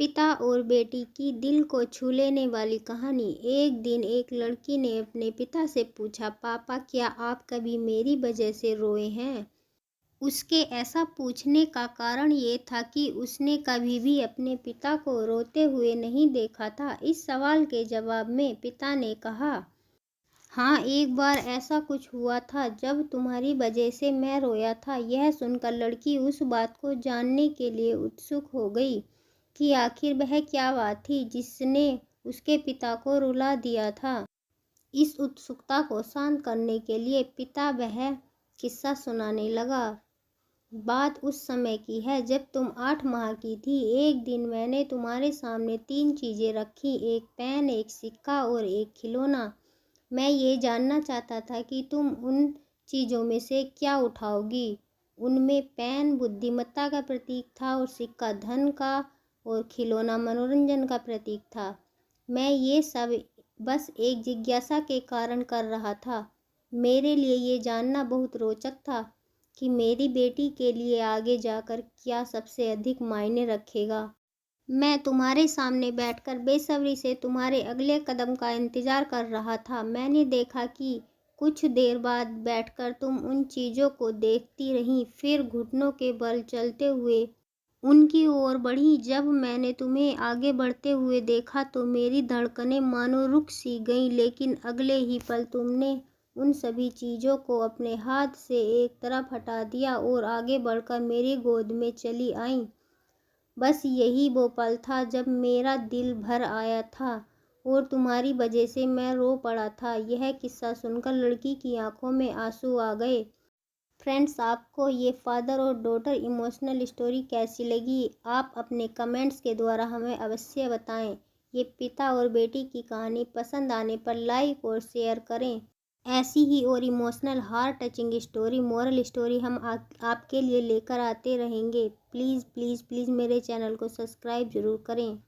पिता और बेटी की दिल को छू लेने वाली कहानी। एक दिन एक लड़की ने अपने पिता से पूछा, पापा क्या आप कभी मेरी वजह से रोए हैं? उसके ऐसा पूछने का कारण ये था कि उसने कभी भी अपने पिता को रोते हुए नहीं देखा था। इस सवाल के जवाब में पिता ने कहा, हाँ, एक बार ऐसा कुछ हुआ था जब तुम्हारी वजह से मैं रोया था। यह सुनकर लड़की उस बात को जानने के लिए उत्सुक हो गई कि आखिर वह क्या बात थी जिसने उसके पिता को रुला दिया था। इस उत्सुकता को शांत करने के लिए पिता वह किस्सा सुनाने लगा। बात उस समय की है जब तुम 8 माह की थी। एक दिन मैंने तुम्हारे सामने 3 चीज़ें रखी, एक पेन, एक सिक्का और एक खिलौना। मैं ये जानना चाहता था कि तुम उन चीज़ों में से क्या उठाओगी। उनमें पेन बुद्धिमत्ता का प्रतीक था और सिक्का धन का और खिलौना मनोरंजन का प्रतीक था। मैं ये सब बस एक जिज्ञासा के कारण कर रहा था। मेरे लिए ये जानना बहुत रोचक था कि मेरी बेटी के लिए आगे जाकर क्या सबसे अधिक मायने रखेगा। मैं तुम्हारे सामने बैठकर बेसब्री से तुम्हारे अगले कदम का इंतजार कर रहा था। मैंने देखा कि कुछ देर बाद बैठकर तुम उन चीज़ों को देखती रहीं, फिर घुटनों के बल चलते हुए उनकी ओर बढ़ी। जब मैंने तुम्हें आगे बढ़ते हुए देखा तो मेरी धड़कनें मानो रुक सी गईं, लेकिन अगले ही पल तुमने उन सभी चीज़ों को अपने हाथ से एक तरफ हटा दिया और आगे बढ़कर मेरी गोद में चली आईं। बस यही वो पल था जब मेरा दिल भर आया था और तुम्हारी वजह से मैं रो पड़ा था। यह किस्सा सुनकर लड़की की आंखों में आंसू आ गए। फ्रेंड्स, आपको ये फादर और डॉटर इमोशनल स्टोरी कैसी लगी? आप अपने कमेंट्स के द्वारा हमें अवश्य बताएं। ये पिता और बेटी की कहानी पसंद आने पर लाइक और शेयर करें। ऐसी ही और emotional heart touching story, moral story हम आपके लिए लेकर आते रहेंगे। प्लीज़ प्लीज़ प्लीज़ मेरे चैनल को सब्सक्राइब ज़रूर करें।